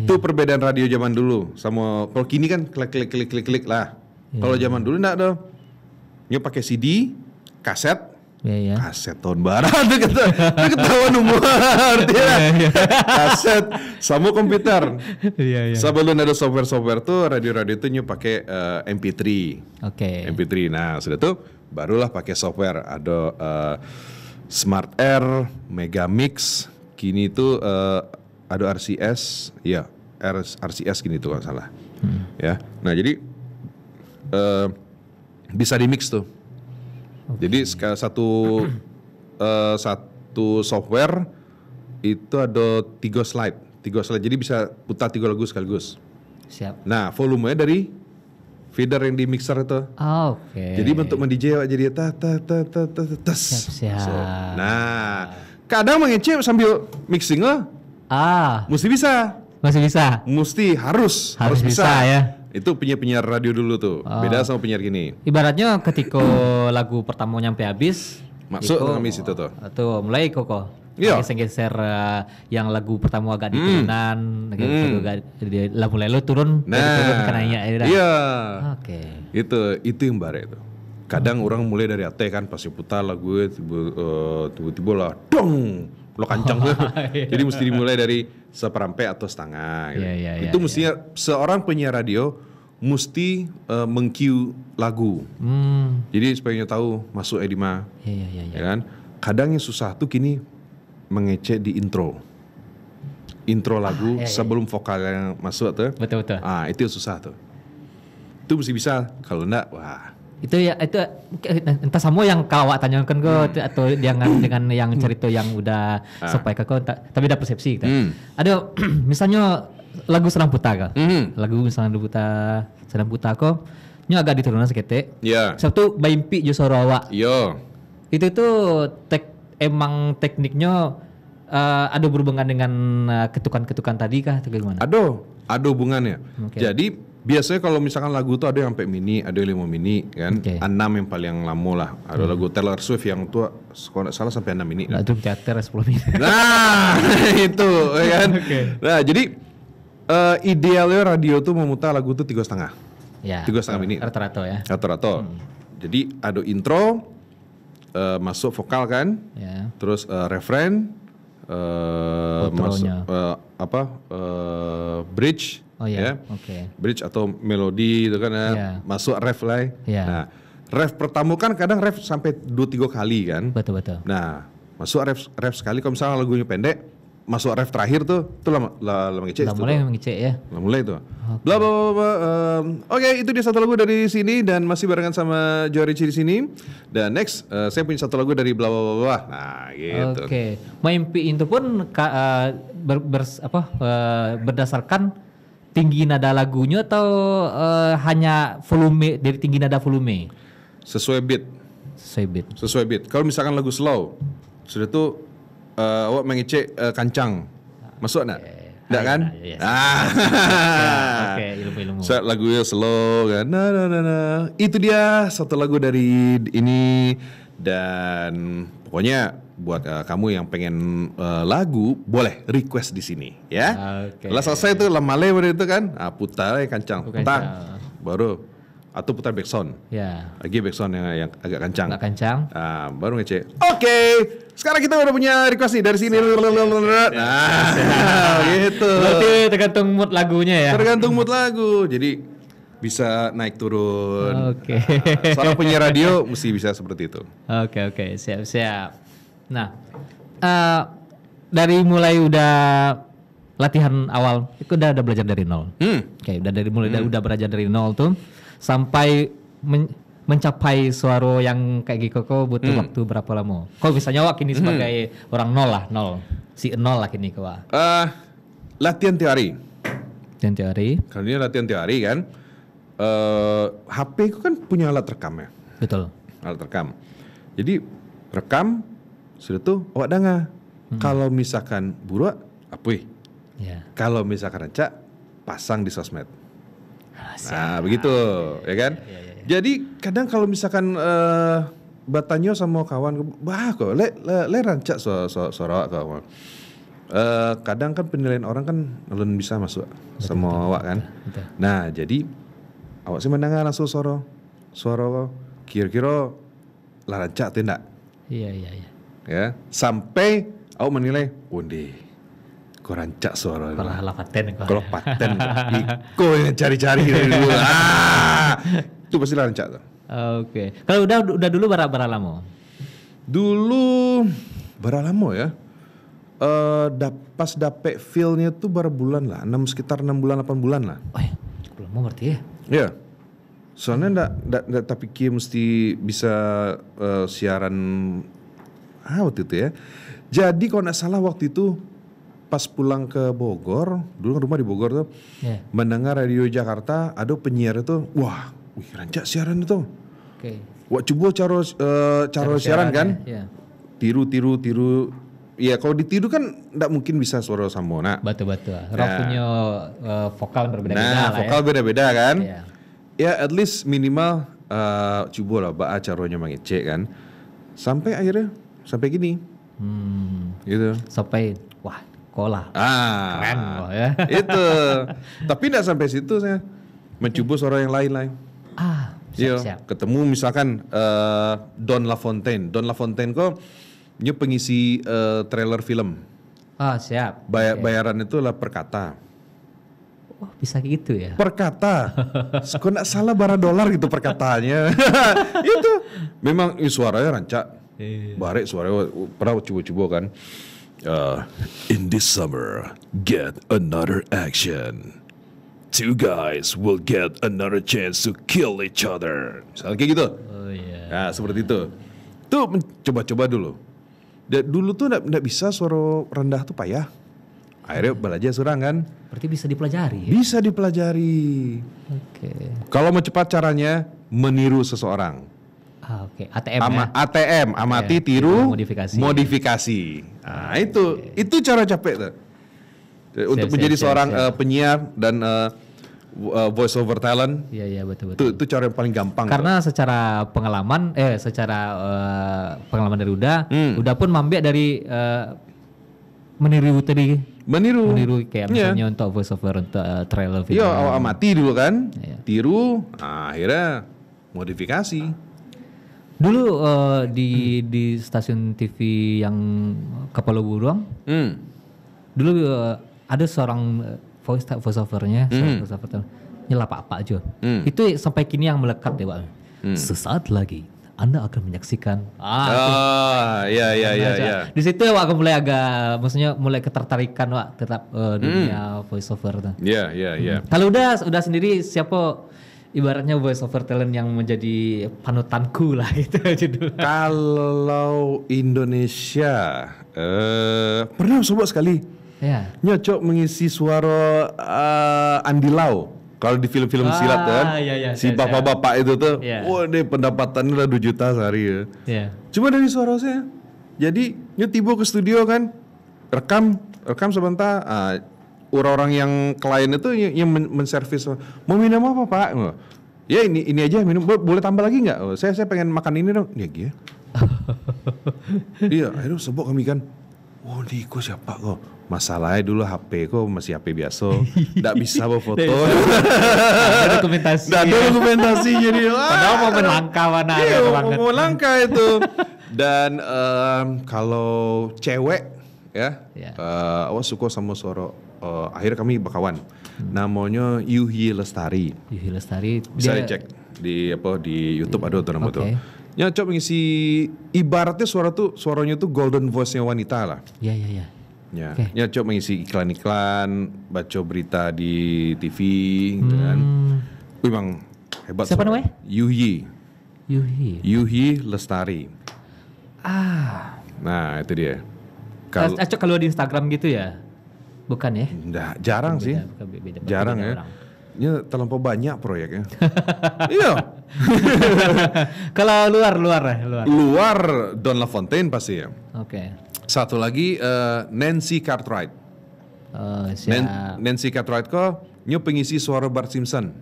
Itu perbedaan radio zaman dulu sama kalau kini kan klik lah. Kalau zaman dulu enggak ada, nyo pakai CD, kaset. Kaset tahun barat tuh ketahuan umur kaset sama komputer. Sebelum ada software tuh radio tuh nyu pakai MP3. MP3. Nah sudah tuh barulah pakai software ada Smart Air, Megamix. Kini tuh ada RCS, ya RCS gini tuh kalau salah. Ya. Nah jadi bisa di mix tuh. Jadi satu software itu ada 3 slide. Jadi bisa putar 3 lagu sekaligus. Siap. Nah, volumenya dari feeder yang di mixer itu. Jadi bentuk men-DJ jadi tes. Siap. Nah, kadang mengecek sambil mixing lah. Mesti bisa. Masih bisa. Mesti harus bisa ya. Itu penyiar radio dulu tuh. Beda sama penyiar gini. Ibaratnya ketika lagu pertama nyampe habis, masuk kami situ tuh. Tuh mulai koko. Iya. Geser yang lagu pertama agak diturunan, mulai lo turun, turun kenanya. Iya. Oke. Itu yang bare itu. Kadang orang mulai dari ate kan pasti putar lagu tiba-tiba lah dong. Lo kancang tuh. Jadi mesti dimulai dari seperempat atau setengah gitu. Itu mestinya seorang penyiar radio mesti meng-cue lagu. Jadi supaya tahu masuk edima. Ya kan? Kadang yang susah tuh kini mengecek di intro lagu sebelum vokal yang masuk tuh. Betul. Itu yang susah tuh. Itu mesti bisa. Kalau enggak, wah. Itu entah semua yang kawak tanyakan ke atau dengan yang cerita yang udah sampai ke kau tapi ada persepsi kita. Ada misalnya lagu Senang Puta kah? Lagu Senang Puta kok nya agak diturunan seketik. Satu baimpi jo suara awak. Itu tuh emang tekniknya ada berhubungan dengan ketukan-ketukan tadi kah atau gimana? Ada hubungannya. Jadi biasanya kalau misalkan lagu tuh ada yang sampai mini, ada yang 5 mini kan. 6 yang paling lama lah. Ada lagu Taylor Swift yang tua kalau nggak salah sampai 6 mini. Drum teater 10 mini. Nah, itu ya kan. Nah, jadi idealnya radio tuh memutar lagu tuh 3,5. 3,5 mini. Rata-rata ya. Rata-rata. Jadi ada intro, masuk vokal kan. Terus refrain, masuk bridge. Bridge atau melodi itu kan masuk ref lah. Nah, ref pertama kan kadang ref sampai 2-3 kali kan. Betul. Nah, masuk ref sekali kalau misalnya lagunya pendek, masuk ref terakhir tuh lama ngecek. Mulai ngecek ya. Mulai tuh. Bla bla bla. Oke, itu dia satu lagu dari sini dan masih barengan sama Jorici di sini. Dan next saya punya satu lagu dari bla bla bla. Nah, gitu. Mimpi itu pun berdasarkan tinggi nada lagunya atau hanya volume dari tinggi nada volume? Sesuai beat. Kalau misalkan lagu slow, sudah tuh awak mengecek kancang, masuk enggak? Enggak kan? Ilmu. Saat lagunya slow kan. Nah. Itu dia satu lagu dari ini dan pokoknya buat kamu yang pengen lagu boleh request di sini ya. Setelah selesai itu lemale itu kan, putar kancang, baru atau putar backsound. Lagi backsound yang agak kancang. Baru ngecek. Oke, sekarang kita udah punya request nih dari sini. Gitu. Berarti tergantung mood lagunya ya. Tergantung mood lagu. Jadi bisa naik turun. Seorang penyiar radio mesti bisa seperti itu. Siap. Nah, dari mulai udah latihan awal, itu udah belajar dari nol. Oke, udah belajar dari nol tuh sampai mencapai suara yang kayak gitu kok butuh waktu berapa lama? Kok misalnya wak ini sebagai orang nol. Si nol lah kini kok. Latihan teori. Kalau ini latihan teori kan. HP ku kan punya alat rekam ya. Betul. Alat rekam. Jadi rekam sudah tuh awak dengar. Kalau misalkan buruak apui. Ya. Kalau misalkan rancak pasang di sosmed. Nah, begitu, ya kan? Ya. Jadi kadang kalau misalkan batanyo sama kawan, bah kok le rancak suara kawan. Kadang kan penilaian orang kan belum bisa masuk sama awak kan. Betul. Nah, jadi awak sih mendengar langsung suara kira-kira lah rancak tuh enggak? Iya. Ya, sampai awak menilai, kau rancak suara. Kalau paten, kau yang cari-cari dari dulu. Itu pasti rancak tuh. Oke. Kalau udah dulu berapa lama? Dulu berapa lama ya? Pas dapet feel-nya tuh berapa bulan lah? Sekitar 6 bulan 8 bulan lah. Oh ya, cukup lama berarti ya? Iya. Soalnya nggak tak pikir mesti bisa siaran waktu itu ya. Jadi kalau nggak salah waktu itu pas pulang ke Bogor, dulu kan rumah di Bogor tuh, mendengar radio Jakarta, ada penyiar itu, wih rancak siaran itu. Oke. Wah coba cara siaran kan? Ya. Tiru. Ya kalau ditiru kan nggak mungkin bisa suara sambona. Batu-batu. Rock punya vokal berbeda-beda lah ya. Vokal beda-beda kan? Iya. Ya at least minimal coba lah bah caranya mengecek kan. Sampai akhirnya sampai gini. Gitu. Sampai kolah. Keren loh ya. Itu. Tapi enggak sampai situ saya. Mencoba suara yang lain. Siap. Ketemu misalkan Don LaFontaine. Don LaFontaine kok dia pengisi trailer film. Siap. Bayaran itu lah per kata. Oh, bisa gitu ya? Per kata. Kok enggak salah bara dolar gitu per katanya. Itu. Memang suaranya rancak. Barek suaranya pernah coba kan. In this summer, get another action. Two guys will get another chance to kill each other. Misalnya kayak gitu. Oh iya. Nah, seperti itu. Tuh coba-coba dulu. Dulu tuh nggak bisa suara rendah tuh payah. Akhirnya belajar surang kan. Berarti bisa dipelajari ya? Bisa dipelajari. Oke. Kalau mau cepat caranya meniru seseorang. Oke. ATM ya? ATM, amati, tiru, modifikasi. Nah, itu cara capek tuh. Untuk menjadi seorang penyiar dan voice over talent. Iya betul. Itu cara yang paling gampang. Karena secara pengalaman pengalaman dari Uda pun mambiak dari meniru kayak misalnya untuk voice over untuk trailer film. Iya, amati dulu kan. Tiru, akhirnya modifikasi. Dulu di stasiun TV yang Kepala Burung, dulu ada seorang voice overnya, nyelap apa aja. Itu sampai kini yang melekat deh Pak. Sesaat lagi Anda akan menyaksikan. Iya. Di situ Wak mulai maksudnya mulai ketertarikan Wak tetap dunia voice over tuh. Iya. Kalau udah sendiri siapa ibaratnya voice over talent yang menjadi panutanku lah itu judul. Kalau Indonesia pernah coba sekali. Ya. Nyocok mengisi suara Andi Lau. Kalau di film-film silat kan, si bapak-bapak itu tuh, dia pendapatannya udah 2 juta sehari ya. Cuma dari suara saya. Jadi tiba ke studio kan, rekam sebentar. Orang-orang yang klien itu yang menservis, mau minum apa Pak? Ya ini aja minum, boleh tambah lagi nggak? Saya pengen makan ini dong. Ya gitu. Iya, akhirnya sebut kami kan. Ini kok siapa kok? Masalahnya dulu HP kok masih HP biasa, nggak bisa bawa foto. Ada dokumentasi. Nggak ada dokumentasi jadi. Padahal mau melangkah mana? Iya, mau langkah itu. Dan kalau cewek awak suka sama suara. Akhirnya kami berkawan. Namanya Yuhi Lestari. Bisa dicek di YouTube ada tuh nama tuh. Nyocok mengisi ibaratnya suaranya tuh golden voice-nya wanita lah. Iya. Ya, Oke. ya coba mengisi iklan-iklan, baca berita di TV, gitu kan. Memang hebat. Siapa suara. namanya? Yuhi. Lestari. Nah, itu dia. Kalau di Instagram gitu ya? Bukan ya? Jarang sih. Beda, Jarang beda ya. orang. Ya terlampau banyak proyeknya. Iya. Kalau luar. Luar Don LaFontaine pasti ya. Oke. Satu lagi Nancy Cartwright. Siap. Nancy Cartwright kok nyo pengisi suara Bart Simpson.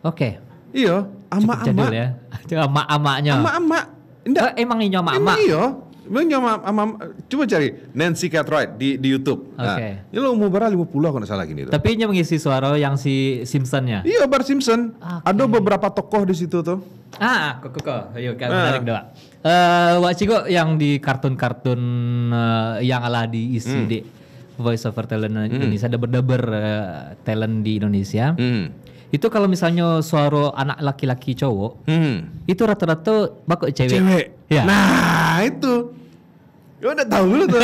Oke. Iya, Jadul ama-ama. ya. Ama-amaknya. Ama-ama. Ndak. Emang ini ama-ama. Emang iya. Emang ama coba cari Nancy Cartwright di YouTube. Oke. Ini lo umur berapa 50 kalau nggak salah gini tuh. Tapi ini mengisi suara yang si Simpsonnya. Iya, Bart Simpson. Oke. Ada beberapa tokoh di situ tuh. Kok. Ayo kita menarik doa. Wak Ciko yang di kartun-kartun yang ala diisi di Voice Over Talent Indonesia, ada berdeber talent di Indonesia. Itu kalau misalnya suara anak laki-laki cowok, itu rata-rata bakal cewek. Ya. Nah, itu. Ya udah tahu dulu tuh.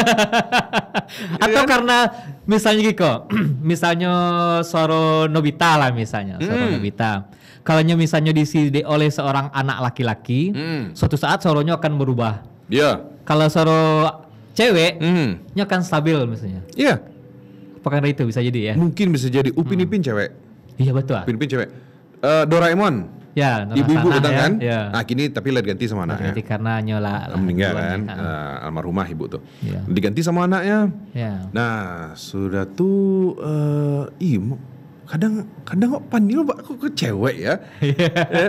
Atau karena misalnya Kiko, misalnya suara Nobita lah misalnya, suara Nobita. Kalau misalnya diisi oleh seorang anak laki-laki, suatu saat suaranya akan berubah. Iya. Kalau suara cewek, nya akan stabil misalnya. Iya. Apakah itu bisa jadi ya? Mungkin bisa jadi Upin Ipin cewek. Iya betul. Upin Ipin cewek. Doraemon. Ya, Ibu-ibu Sana datang ya. kan? Ya. Nah, kini tapi lihat ganti sama anaknya. Jadi karena nyola Meninggal kan, almarhumah ibu tuh. Iya. Diganti sama anaknya. Ya. Nah, sudah tuh kadang kok panggil kok ke cewek ya.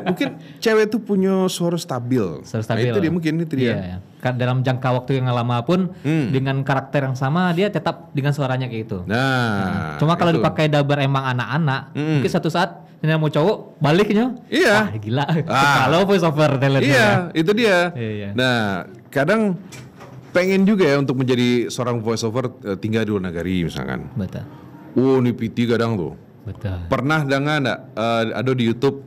Mungkin cewek tuh punya suara stabil. Suara stabil. Nah, itu dia mungkin itu dia. Iya. Dalam jangka waktu yang lama pun dengan karakter yang sama dia tetap dengan suaranya kayak gitu. Nah, Cuma kalau itu. dipakai dabar emang anak-anak, mungkin satu saat ini mau cowok baliknya. Iya. Wah, gila. Kalau voice over talent. Iya, itu dia. Iya. Nah, kadang pengen juga ya untuk menjadi seorang voice over tinggal di luar negeri misalkan. Betul. Nih PT kadang tuh. Betul. Pernah enggak ada di YouTube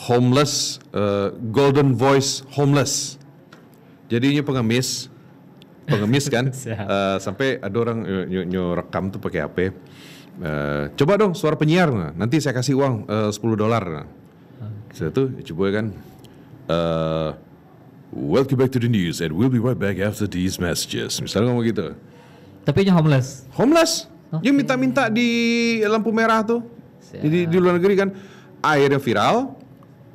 homeless golden voice homeless. Jadinya pengemis kan. Sampai ada orang rekam tuh pakai HP. Coba dong suara penyiar, nanti saya kasih uang $10. Setelah itu coba kan. Welcome back to the news and we'll be right back after these messages. Misalnya ngomong gitu. Tapi ini homeless. Dia minta-minta di lampu merah tuh. Jadi di luar negeri kan. Akhirnya viral.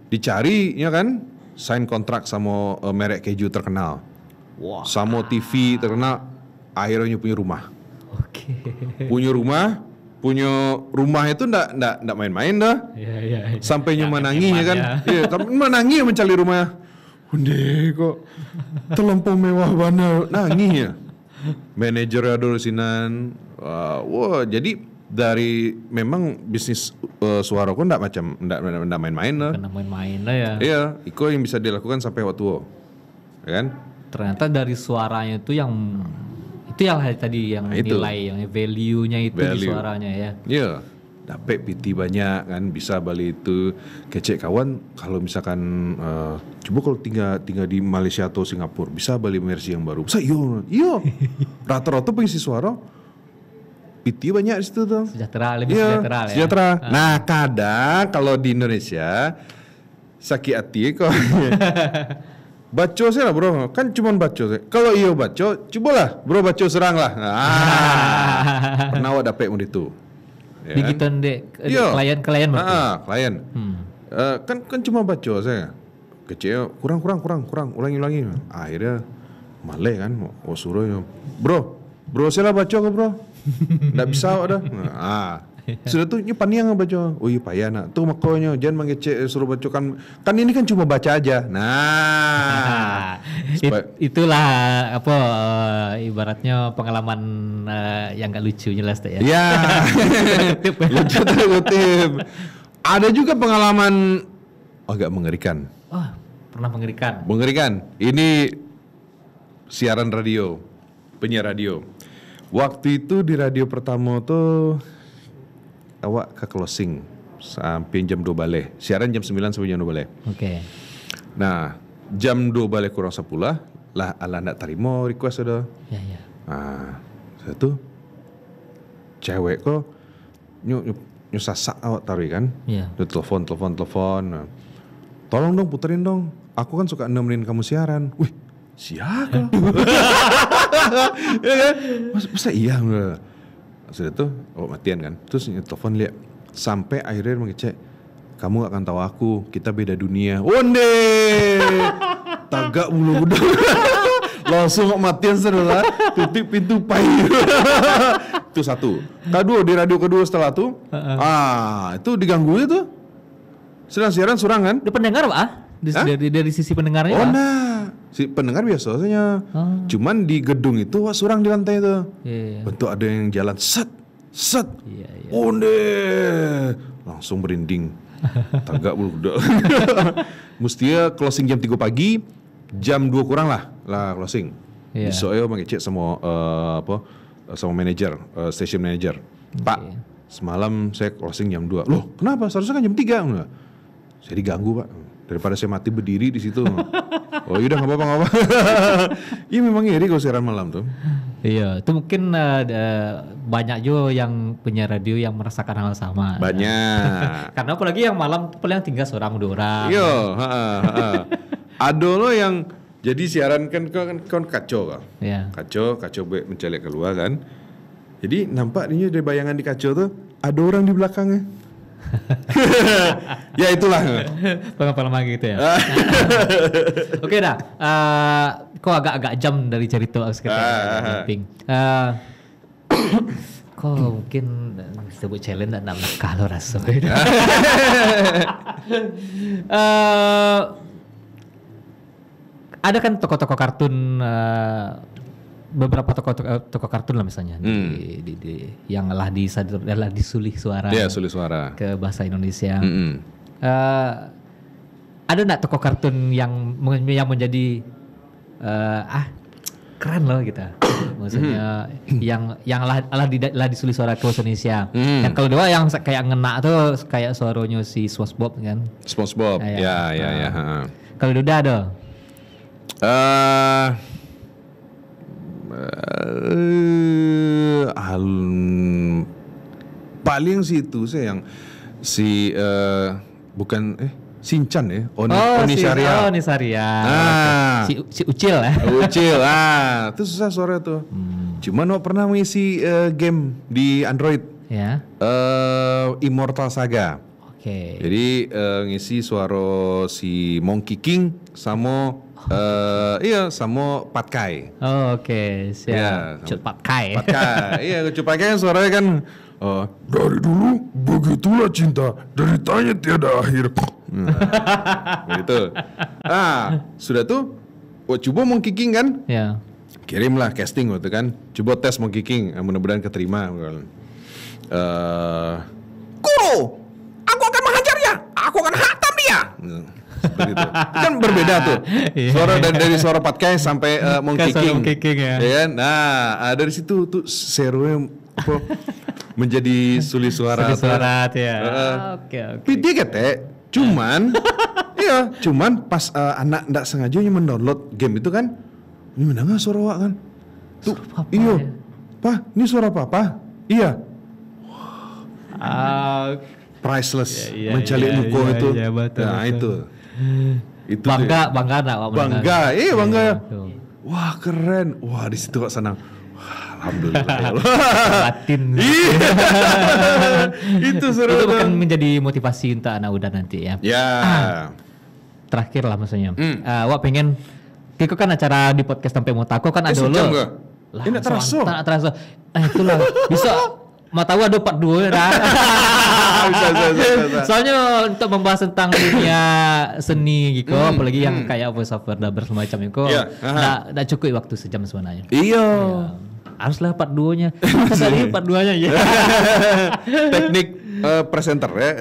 Dicari ya kan. Sign kontrak sama merek keju terkenal. Wah. Sama TV terkenal. Akhirnya punya rumah. Oke. Punya rumah itu ndak main-main dah. Iya. Sampai menangi ya kan. Iya, menangi mencari rumahnya. Bende kok terlampau mewah banget. Nangis ya. Manajernya dulu sinan. Wah, jadi dari memang bisnis suara kok ndak main-main lah. Kena main-main lah ya. Iya, itu yang bisa dilakukan sampai waktu ya kan? Ternyata dari suaranya itu yang tadi yang itu. nilai, yang value-nya itu di Value. suaranya ya. Iya. Dapat PT banyak kan, bisa balik itu kecek kawan. Kalau misalkan coba kalau tinggal di Malaysia atau Singapura bisa balik versi yang baru. Iya. Rata-rata pengisi suara PT banyak di situ tuh. Lebih sejahtera ya. Sejahtera. Nah, kadang kalau di Indonesia sakit hati kok. Baco saya lah bro, kan cuma baco saya. Kalau iya baco, cobalah bro baco serang lah. Pernah awak dapet itu. Ya Di gitu dek klien berarti. Klien. Kan cuma baca saya. Kecil kurang ulangi. Akhirnya maleh kan mau suruh bro saya lah baca kok bro. Nggak bisa ada. Sudah tuh ini paniang baca. Oh iya payah nak. Tuh makanya jangan mengecek suruh baca kan ini kan cuma baca aja. Nah. Itulah apa ibaratnya pengalaman yang gak lucu jelas tuh ya. Ya. Lucu kutip. Ada juga pengalaman agak mengerikan. Oh, pernah mengerikan. Mengerikan. Ini siaran radio, penyiar radio. Waktu itu di radio pertama tuh awak ke closing sampai jam 2 balik. Siaran jam 9 sampai jam 2 balik. Oke. Nah, jam 2 balik kurang 10, lah ala ndak terima request ada. Ya. Satu cewek kok nyu sasak awak taruh kan. Iya. Dia telepon. Nah, tolong dong puterin dong. Aku kan suka nemenin kamu siaran. Wih, siapa? Ya kan? Masa iya? Sudah tuh, matian kan. Terus telepon lihat. Sampai akhirnya mengecek, kamu gak akan tahu aku, kita beda dunia. Onde, tagak bulu udah. Langsung matian setelah tutup pintu pahit. Itu satu. Kedua di radio kedua setelah itu, itu diganggu itu. Sedang siaran surang kan? Dia pendengar Pak? Dari sisi pendengarnya Oh Pak? nah, si pendengar biasanya. Cuman di gedung itu surang di lantai itu. Iya. Bentuk ada yang jalan set. Iya. Onde, langsung berinding. Tagak bulu udah. Mestinya closing jam 3 pagi, jam 2 kurang lah closing. Iya. Besok ayo mengecek sama sama manajer, station manager. Pak, semalam saya closing jam 2. Loh, kenapa? Seharusnya kan jam 3. Enggak. Saya diganggu, Pak. Daripada saya mati berdiri di situ. Oh, yaudah enggak apa-apa. Iya memang iri kalau siaran malam tuh. Iya, itu mungkin banyak juga yang punya radio yang merasakan hal sama. Banyak. Karena apalagi yang malam paling tinggal seorang 2 orang. Iya, ada lo yang jadi siaran kan kacau kan. Iya. Kacau mencelek keluar kan. Jadi nampak dia dari bayangan di kacau tuh ada orang di belakangnya. Ya itulah. Pengalaman gitu ya. Oke dah. Kok agak jam dari cerita sekarang. Kok mungkin disebut challenge dan nakal lo rasa. Ada kan tokoh-tokoh kartun, beberapa tokoh kartun lah misalnya yang telah disulih suara. Iya, sulih suara ke bahasa Indonesia. Ada nggak tokoh kartun yang menjadi keren loh gitu. Maksudnya yang lah disulis suara ke bahasa Indonesia. Yang kalau dua yang kayak ngena tuh kayak suaranya si SpongeBob kan. SpongeBob. Ya. Kalau Duda ada. Paling sih itu saya yang bukan Shinchan ya, Onisaria. Onisaria. Si Ucil ya. Ucil, itu susah suara tuh. Cuman pernah mengisi game di Android. Ya. Immortal Saga. Oke. Jadi ngisi suara si Monkey King sama sama Patkai. Oh, oke. Siap. Ya, Cut Patkai. Iya, Cut Patkai kan suaranya kan dari dulu begitulah cinta, deritanya tiada akhir. Gitu. Sudah tuh coba Monkey King kan? Ya. Kirimlah casting waktu kan. Coba tes Monkey King, mudah-mudahan keterima. Guru, aku akan menghajarnya. Aku akan hantam dia. Seperti itu. Kan berbeda tuh. Suara dari suara Patkai sampai Monkey King. Ya. Ya kan? Nah, dari situ tuh serunya menjadi sulis suara. Sulis suara ya. Oke. Dia kete, cuman pas anak ndak sengaja mendownload game itu kan, ini mendengar suara wak kan. Tuh, iyo. Ya? Pak, ini suara papa? Iya. Priceless, mencalik luko itu. Iya, betul, nah, betul. Itu bangga enggak bangga. Bangga. Wah, keren. Wah, di situ kok senang. Alhamdulillah. Batin. Itu seru. Itu bukan menjadi motivasi untuk anak muda nanti ya. Ya. Terakhir lah maksudnya. Wak pengen Kiko kan acara di podcast sampai mau tako kan ada lo. Lah, ini terasa. Itulah. Bisa mau tahu ada part 2 dah. Bisa. Soalnya untuk membahas tentang dunia seni gitu, apalagi yang kayak voice over dubber semacam itu, nggak cukup waktu sejam sebenarnya. Iya. Haruslah part 2-nya. Tadi part 2-nya ya. Teknik presenter ya.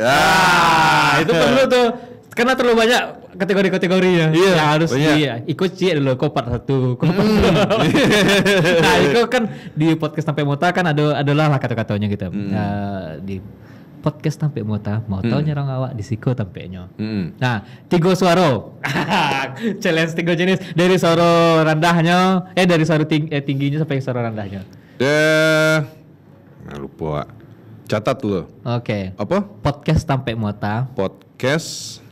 Itu perlu tuh. Karena terlalu banyak kategori-kategorinya. Iya, yang harus ikut sih dulu kok part 1. Nah, itu kan di podcast sampai Mota kan adalah kata-katanya gitu. podcast Tampe Mota, mau tahu orang awak di siko tampeknya. Nah, 3 suara. Challenge 3 jenis dari suara rendahnya, dari suara tingginya sampai suara rendahnya. Lupa. Catat dulu. Oke. Apa? Podcast Tampe Mota. Podcast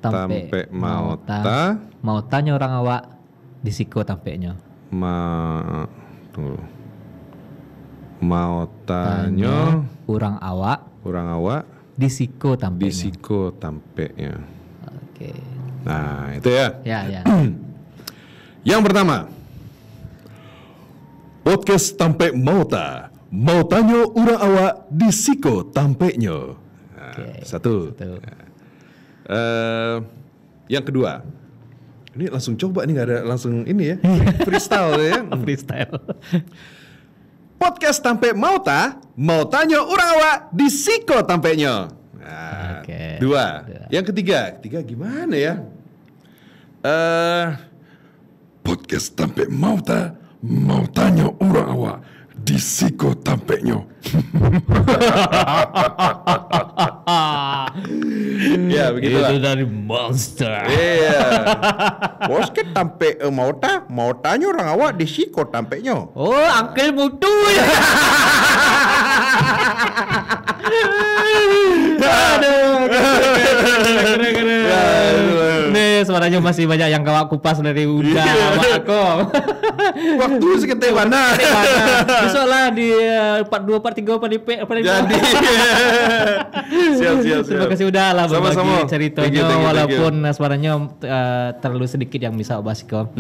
Tampe Mota. Mau tanya orang awak di siko tampeknya. Tunggu. Mau tanya orang awak di siko tampeknya. Oke. Nah, itu ya. Ya. Yang pertama. Podcast Tampe Mota. Mau tanya orang awak di siko tampeknya. Nah, Oke. Satu. Yang kedua. Ini langsung coba nih, nggak ada langsung ini ya. Freestyle ya. Freestyle. Podcast Tampe Mota, mau tanya orang awak di siko tampeknya. Nah, Oke. Dua. Yang ketiga gimana ya? Podcast Tampe Mota, mau tanya orang awak di siko tampeknya. Ya begitulah. Itu dari monster. Iya. Podcast Tampe Mota, mau tanya orang awak di siko tampeknya. Oh, Uncle Mutu. Aduh. Keren. Nih suaranya masih banyak yang kawak kupas dari Uda sama aku. Waktu sekitar mana? Besok lah di part 2, part 3, part IP. Jadi. Siap. Terima kasih udah lah berbagi Sama-sama. ceritanya. Thank you. Walaupun suaranya terlalu sedikit yang bisa bahas kau.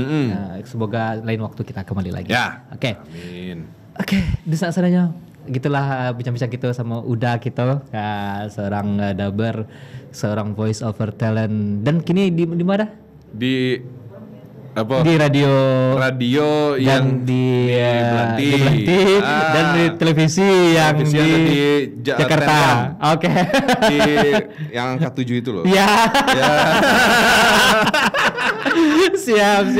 Semoga lain waktu kita kembali lagi. Ya. Oke. Amin. Oke, di saat-saatnya gitulah bincang-bincang kita sama Uda kita, seorang dubber, seorang voice over talent, dan kini di mana? Di apa? Di radio yang di Belanti. Belanti, dan di televisi yang Televisi di, ada di Jakarta. Telkom. Oke. Di yang angka 7 itu loh. Ya. Siap.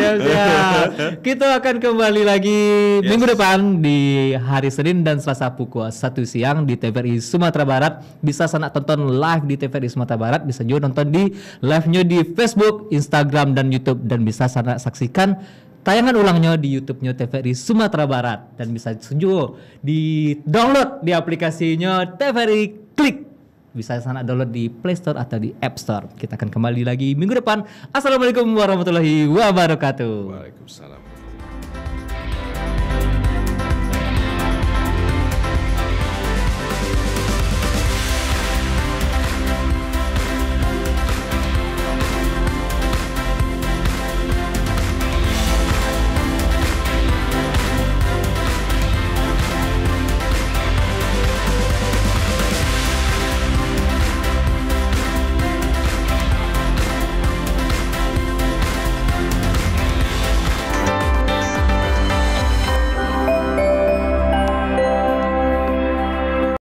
Kita akan kembali lagi minggu depan di hari Senin dan Selasa pukul 1 siang di TVRI Sumatera Barat. Bisa sanak tonton live di TVRI Sumatera Barat, bisa juga nonton di live-nya di Facebook, Instagram, dan YouTube, dan bisa sanak saksikan tayangan ulangnya di YouTube-nya TVRI Sumatera Barat, dan bisa juga di download di aplikasinya TVRI Klik. Bisa sana download di Play Store atau di App Store. Kita akan kembali lagi minggu depan. Assalamualaikum warahmatullahi wabarakatuh. Waalaikumsalam.